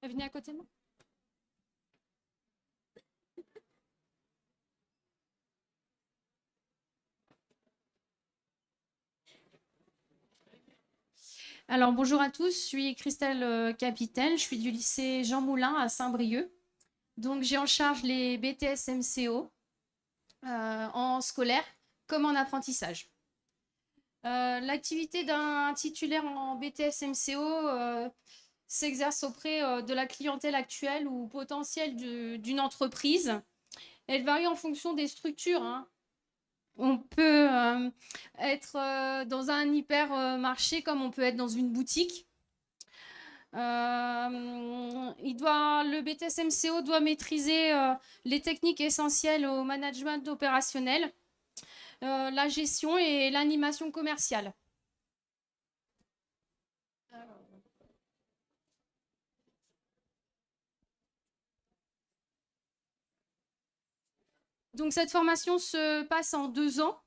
Venez à côté de moi. Alors, bonjour à tous, je suis Christelle Capitaine, je suis du lycée Jean Moulin à Saint-Brieuc. Donc, j'ai en charge les BTS MCO en scolaire comme en apprentissage. L'activité d'un titulaire en BTS MCO s'exerce auprès de la clientèle actuelle ou potentielle d'une entreprise. Elle varie en fonction des structures, hein. On peut être dans un hypermarché comme on peut être dans une boutique. Le BTS MCO doit maîtriser les techniques essentielles au management opérationnel, la gestion et l'animation commerciale. Donc cette formation se passe en 2 ans.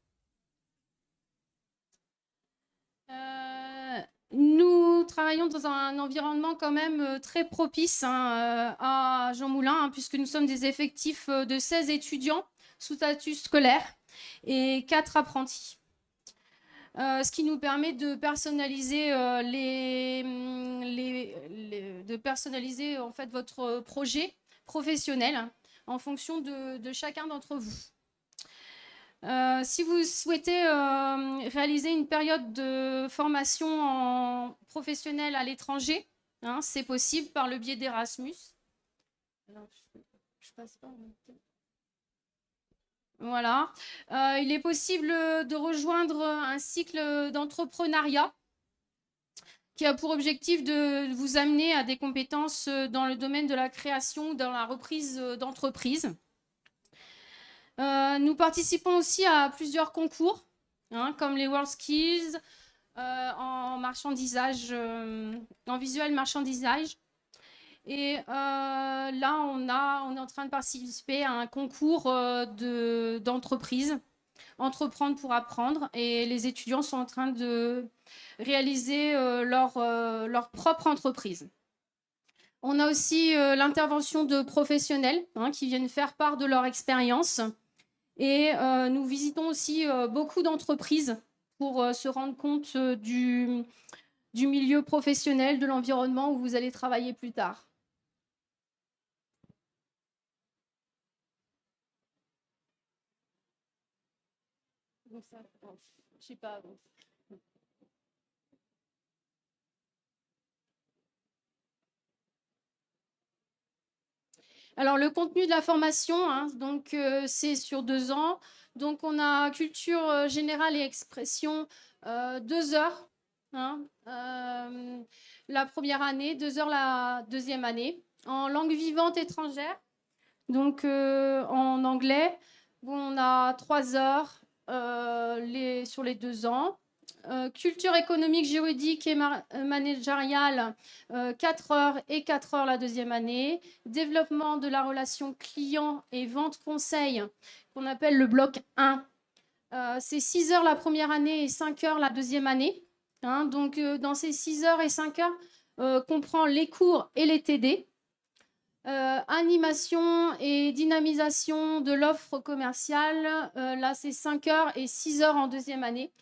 Nous travaillons dans un environnement quand même très propice, hein, à Jean Moulin, hein, puisque nous sommes des effectifs de 16 étudiants sous statut scolaire et 4 apprentis. Ce qui nous permet de personnaliser, de personnaliser en fait votre projet professionnel, hein, en fonction de chacun d'entre vous. Si vous souhaitez réaliser une période de formation professionnelle à l'étranger, hein, c'est possible par le biais d'Erasmus. Je passe pas. Voilà. Il est possible de rejoindre un cycle d'entrepreneuriat qui a pour objectif de vous amener à des compétences dans le domaine de la création, dans la reprise d'entreprise. Nous participons aussi à plusieurs concours, hein, comme les WorldSkills en marchandisage, en visuel marchandisage. Et là, on est en train de participer à un concours d'entreprise, Entreprendre pour apprendre. Et les étudiants sont en train de réaliser leur propre entreprise. On a aussi l'intervention de professionnels, hein, qui viennent faire part de leur expérience. Et nous visitons aussi beaucoup d'entreprises pour se rendre compte du milieu professionnel, de l'environnement où vous allez travailler plus tard. Donc ça, je sais pas. Alors, le contenu de la formation, hein, donc, c'est sur 2 ans. Donc, on a culture générale et expression 2 heures, hein, la première année, 2 heures la deuxième année. En langue vivante étrangère, donc en anglais, on a 3 heures sur les 2 ans. Culture économique, juridique et managériale, 4 heures et 4 heures la deuxième année. Développement de la relation client et vente conseil, qu'on appelle le bloc 1. C'est 6 heures la première année et 5 heures la deuxième année, hein. Donc, dans ces 6 heures et 5 heures, comprend les cours et les TD. Animation et dynamisation de l'offre commerciale, là, c'est 5 heures et 6 heures en deuxième année.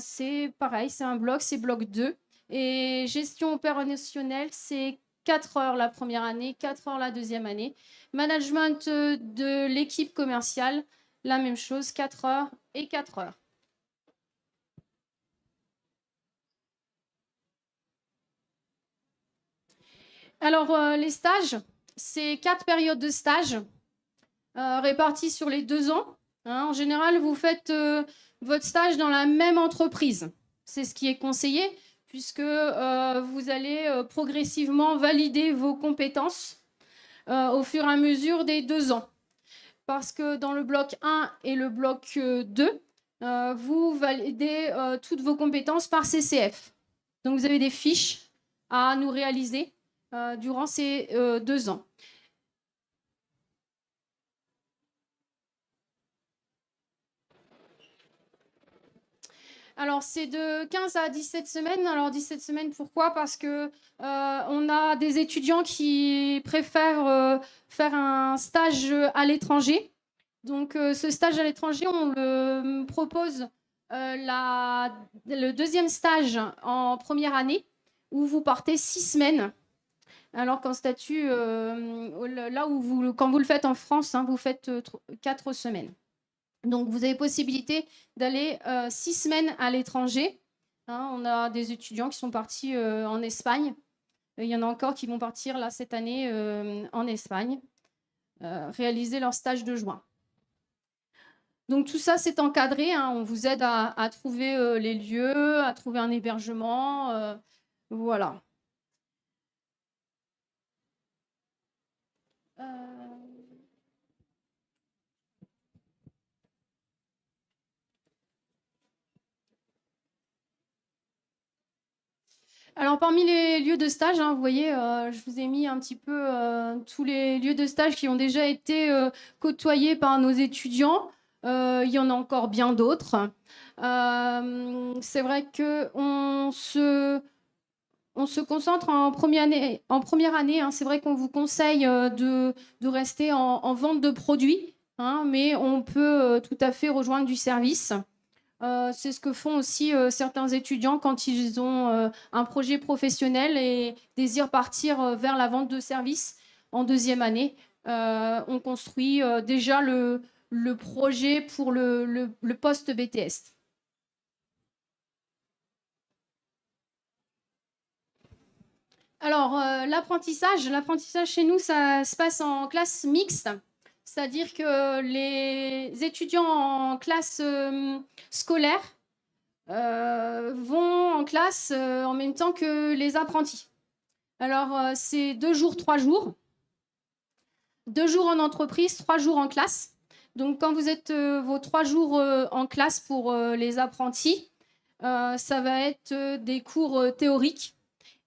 C'est pareil, c'est un bloc, c'est bloc 2. Et gestion opérationnelle, c'est 4 heures la première année, 4 heures la deuxième année. Management de l'équipe commerciale, la même chose, 4 heures et 4 heures. Alors, les stages, c'est 4 périodes de stage réparties sur les 2 ans. Hein. En général, vous faites votre stage dans la même entreprise. C'est ce qui est conseillé, puisque vous allez progressivement valider vos compétences au fur et à mesure des 2 ans. Parce que dans le bloc 1 et le bloc 2, vous validez toutes vos compétences par CCF. Donc, vous avez des fiches à nous réaliser durant ces 2 ans. Alors, c'est de 15 à 17 semaines. Alors, 17 semaines, pourquoi? Parce que on a des étudiants qui préfèrent faire un stage à l'étranger. Donc, ce stage à l'étranger, on le propose le deuxième stage en première année, où vous partez 6 semaines. Alors qu'en statut, là où quand vous le faites en France, hein, vous faites 4 semaines. Donc, vous avez possibilité d'aller 6 semaines à l'étranger. Hein, on a des étudiants qui sont partis en Espagne. Il y en a encore qui vont partir là cette année en Espagne, réaliser leur stage de juin. Donc tout ça, c'est encadré. Hein, on vous aide à trouver les lieux, à trouver un hébergement. Voilà. Alors, parmi les lieux de stage, hein, vous voyez, je vous ai mis un petit peu tous les lieux de stage qui ont déjà été côtoyés par nos étudiants. Il y en a encore bien d'autres. C'est vrai qu'on se concentre en première année. Hein, c'est vrai qu'on vous conseille de rester en vente de produits, hein, mais on peut tout à fait rejoindre du service. C'est ce que font aussi certains étudiants quand ils ont un projet professionnel et désirent partir vers la vente de services en deuxième année. On construit déjà le projet pour le poste BTS. Alors, l'apprentissage chez nous, ça se passe en classe mixte. C'est-à-dire que les étudiants en classe scolaire vont en classe en même temps que les apprentis. Alors, c'est 2 jours, 3 jours. 2 jours en entreprise, 3 jours en classe. Donc, quand vous êtes vos 3 jours en classe pour les apprentis, ça va être des cours théoriques.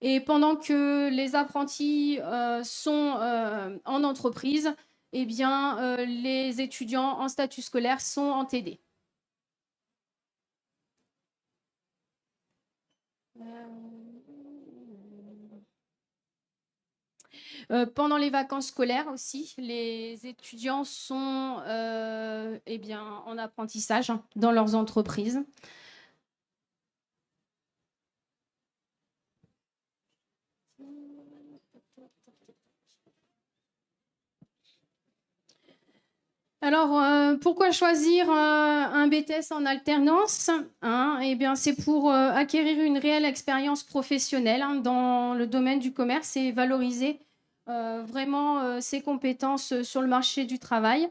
Et pendant que les apprentis sont en entreprise, eh bien, les étudiants en statut scolaire sont en TD. Pendant les vacances scolaires aussi, les étudiants sont eh bien, en apprentissage dans leurs entreprises. Alors, pourquoi choisir un BTS en alternance, hein? Eh bien, c'est pour acquérir une réelle expérience professionnelle, hein, dans le domaine du commerce et valoriser vraiment ses compétences sur le marché du travail.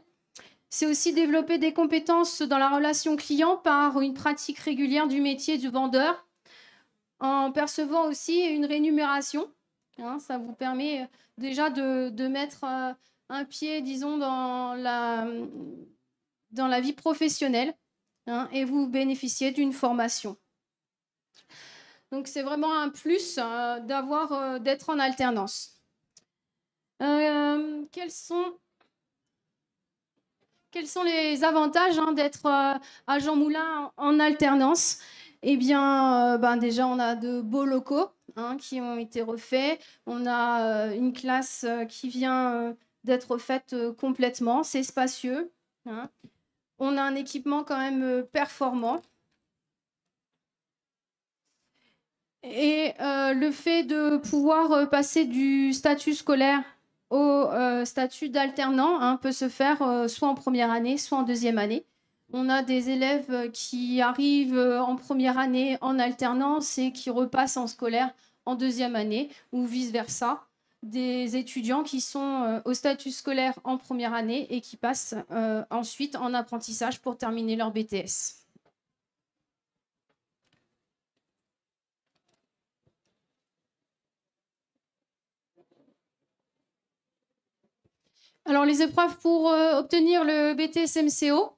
C'est aussi développer des compétences dans la relation client par une pratique régulière du métier du vendeur, en percevant aussi une rémunération. Hein, ça vous permet déjà de mettre un pied, disons, dans la vie professionnelle, hein, et vous bénéficiez d'une formation. Donc, c'est vraiment un plus d'être en alternance. Quels sont les avantages, hein, d'être à Jean Moulin en alternance? Eh bien, déjà, on a de beaux locaux, hein, qui ont été refaits. On a une classe qui vient d'être faite complètement. C'est spacieux. Hein. On a un équipement quand même performant. Et le fait de pouvoir passer du statut scolaire au statut d'alternant, hein, peut se faire soit en première année, soit en deuxième année. On a des élèves qui arrivent en première année en alternance et qui repassent en scolaire en deuxième année, ou vice-versa. Des étudiants qui sont au statut scolaire en première année et qui passent ensuite en apprentissage pour terminer leur BTS. Alors, les épreuves pour obtenir le BTS MCO.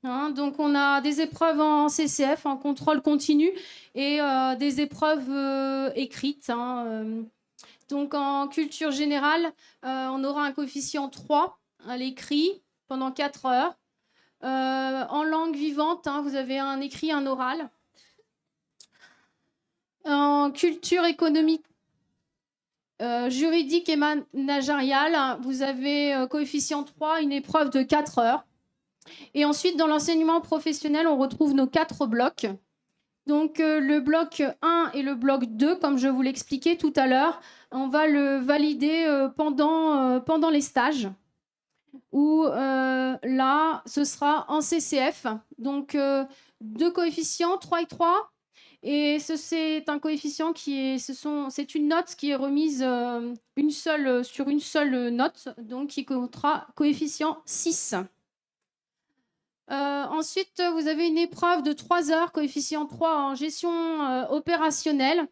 Hein, donc, on a des épreuves en CCF, en contrôle continu, et des épreuves écrites. Hein, donc, en culture générale, on aura un coefficient 3 à l'écrit pendant 4 heures. En langue vivante, hein, vous avez un écrit, un oral. En culture économique, juridique et managériale, vous avez coefficient 3, une épreuve de 4 heures. Et ensuite, dans l'enseignement professionnel, on retrouve nos 4 blocs. Donc, le bloc 1 et le bloc 2, comme je vous l'expliquais tout à l'heure, on va le valider pendant les stages, où là, ce sera en CCF. Donc, 2 coefficients, 3 et 3. Et c'est un coefficient c'est une note qui est remise sur une seule note, donc qui comptera coefficient 6. Ensuite, vous avez une épreuve de 3 heures, coefficient 3 en gestion opérationnelle.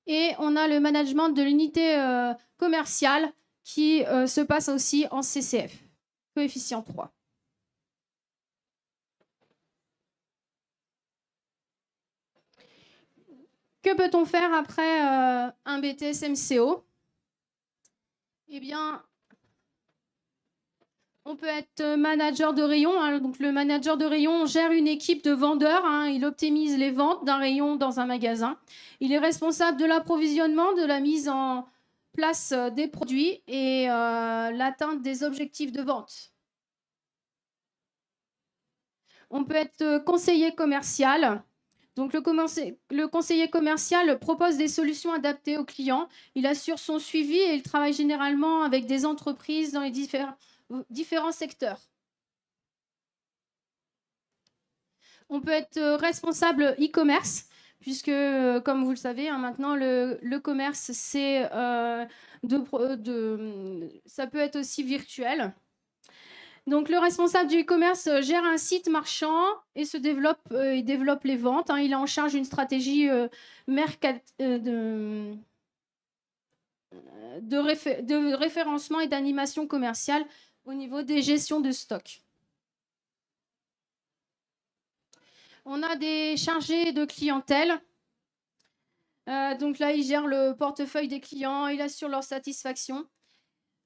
Et on a le management de l'unité commerciale qui se passe aussi en CCF, coefficient 3. Que peut-on faire après un BTS MCO? Eh bien, on peut être manager de rayon. Donc, le manager de rayon gère une équipe de vendeurs. Il optimise les ventes d'un rayon dans un magasin. Il est responsable de l'approvisionnement, de la mise en place des produits et l'atteinte des objectifs de vente. On peut être conseiller commercial. Donc, le conseiller commercial propose des solutions adaptées aux clients. Il assure son suivi et il travaille généralement avec des entreprises dans les différents secteurs. On peut être responsable e-commerce, puisque, comme vous le savez, maintenant, le commerce, ça peut être aussi virtuel. Donc, le responsable du e-commerce gère un site marchand et il développe les ventes. Il est en charge d'une stratégie de référencement et d'animation commerciale au niveau des gestions de stock. On a des chargés de clientèle. Donc là, ils gèrent le portefeuille des clients, ils assurent leur satisfaction.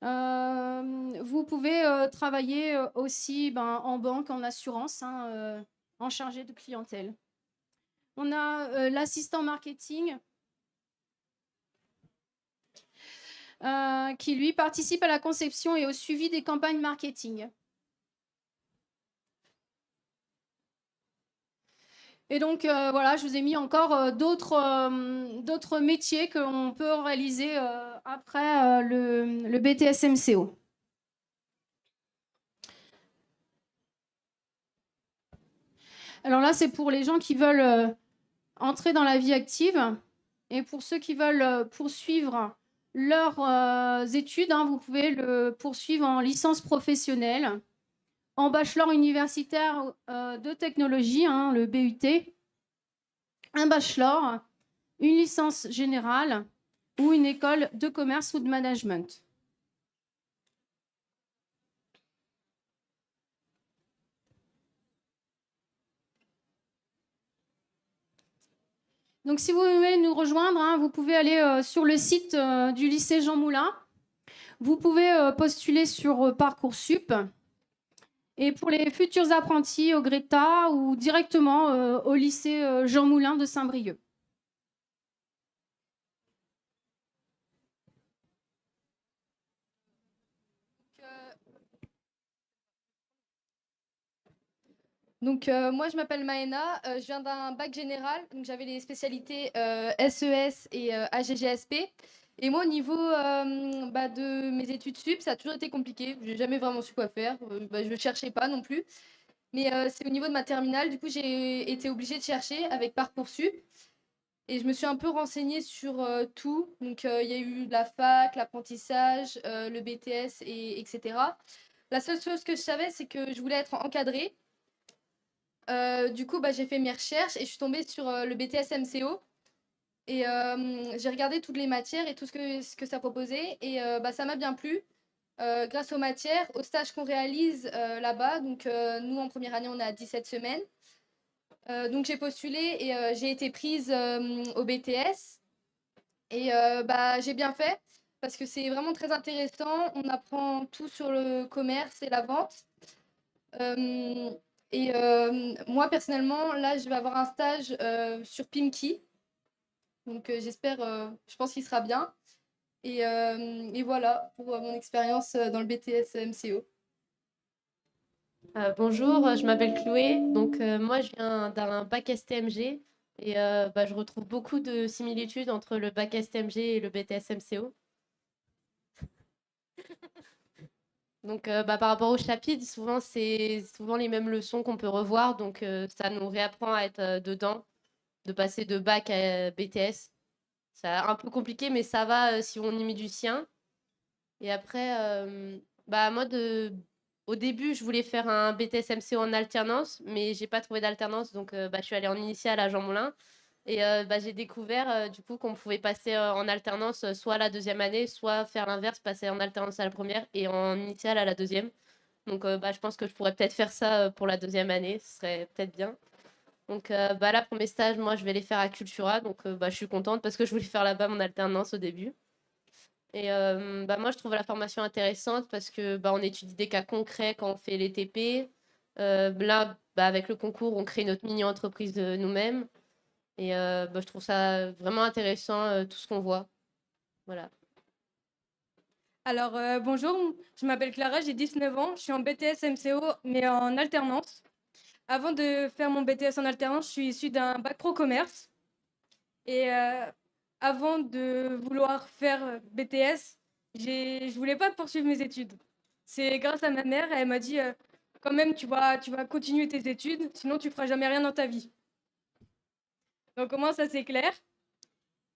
Vous pouvez travailler aussi en banque, en assurance, en chargé de clientèle. On a l'assistant marketing qui, lui, participe à la conception et au suivi des campagnes marketing. Et donc, voilà, je vous ai mis encore d'autres métiers qu'on peut réaliser après le BTS MCO. Alors là, c'est pour les gens qui veulent entrer dans la vie active. Et pour ceux qui veulent poursuivre leurs études, vous pouvez le poursuivre en licence professionnelle, en bachelor universitaire de technologie, le BUT, un bachelor, une licence générale ou une école de commerce ou de management. Donc, si vous voulez nous rejoindre, vous pouvez aller sur le site du lycée Jean Moulin. Vous pouvez postuler sur Parcoursup. Et pour les futurs apprentis au Greta ou directement au lycée Jean Moulin de Saint-Brieuc. Donc, moi, je m'appelle Maëna, je viens d'un bac général, donc j'avais les spécialités SES et AGGSP. Et moi, au niveau de mes études sup, ça a toujours été compliqué. Je n'ai jamais vraiment su quoi faire. Je ne cherchais pas non plus. Mais c'est au niveau de ma terminale, du coup, j'ai été obligée de chercher avec Parcoursup. Et je me suis un peu renseignée sur tout. Donc, il y a eu la fac, l'apprentissage, le BTS, etc. La seule chose que je savais, c'est que je voulais être encadrée. Du coup, j'ai fait mes recherches et je suis tombée sur le BTS MCO. Et j'ai regardé toutes les matières et tout ce que ça proposait. Et ça m'a bien plu. Grâce aux matières, aux stages qu'on réalise là-bas. Donc, nous, en première année, on a 17 semaines. Donc, j'ai postulé et j'ai été prise au BTS. Et j'ai bien fait parce que c'est vraiment très intéressant. On apprend tout sur le commerce et la vente. Et moi, personnellement, là, je vais avoir un stage sur Pimki. Donc j'espère, je pense qu'il sera bien. Et voilà pour mon expérience dans le BTS MCO. Bonjour, je m'appelle Chloé. Donc, moi, je viens d'un bac STMG et je retrouve beaucoup de similitudes entre le bac STMG et le BTS MCO. Donc, par rapport au chapitre, souvent, c'est souvent les mêmes leçons qu'on peut revoir. Donc, ça nous réapprend à être dedans, de passer de bac à BTS. C'est un peu compliqué, mais ça va si on y met du sien. Et après, moi, au début, je voulais faire un BTS MCO en alternance, mais j'ai pas trouvé d'alternance, donc je suis allée en initiale à Jean Moulin. Et j'ai découvert du coup qu'on pouvait passer en alternance soit à la deuxième année, soit faire l'inverse, passer en alternance à la première et en initiale à la deuxième. Donc je pense que je pourrais peut-être faire ça pour la deuxième année, ce serait peut-être bien. Donc là, pour mes stages, moi, je vais les faire à Cultura, donc je suis contente parce que je voulais faire là-bas mon alternance au début. Et moi, je trouve la formation intéressante parce que on étudie des cas concrets quand on fait les TP. Là, avec le concours, on crée notre mini-entreprise de nous-mêmes. Et je trouve ça vraiment intéressant, tout ce qu'on voit. Voilà. Alors, bonjour, je m'appelle Clara, j'ai 19 ans, je suis en BTS MCO, mais en alternance. Avant de faire mon BTS en alternance, je suis issue d'un bac pro commerce. Et avant de vouloir faire BTS, je voulais pas poursuivre mes études. C'est grâce à ma mère, elle m'a dit quand même, tu vas continuer tes études, sinon tu feras jamais rien dans ta vie. Donc, au moins, ça c'est clair.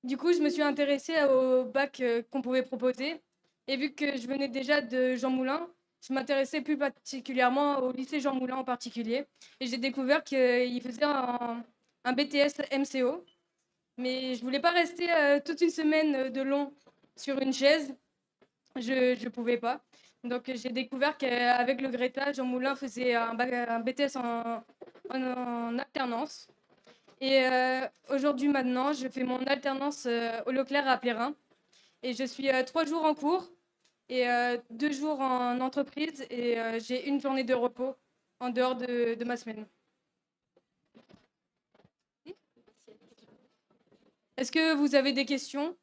Du coup, je me suis intéressée au bac qu'on pouvait proposer. Et vu que je venais déjà de Jean Moulin, je m'intéressais plus particulièrement au lycée Jean Moulin en particulier. Et j'ai découvert qu'il faisait un BTS MCO. Mais je voulais pas rester toute une semaine de long sur une chaise. Je ne pouvais pas. Donc j'ai découvert qu'avec le Greta, Jean Moulin faisait un BTS en alternance. Et aujourd'hui, maintenant, je fais mon alternance au Leclerc à Plérin. Et je suis 3 jours en cours et 2 jours en entreprise. Et j'ai une journée de repos en dehors de ma semaine. Est-ce que vous avez des questions?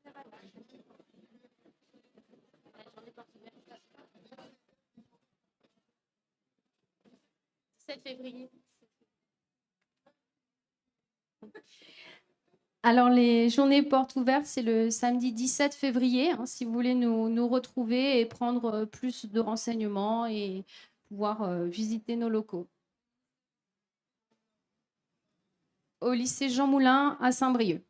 Le 7 février. Alors, les journées portes ouvertes, c'est le samedi 17 février, hein, si vous voulez nous retrouver et prendre plus de renseignements et pouvoir visiter nos locaux. Au lycée Jean Moulin à Saint-Brieuc.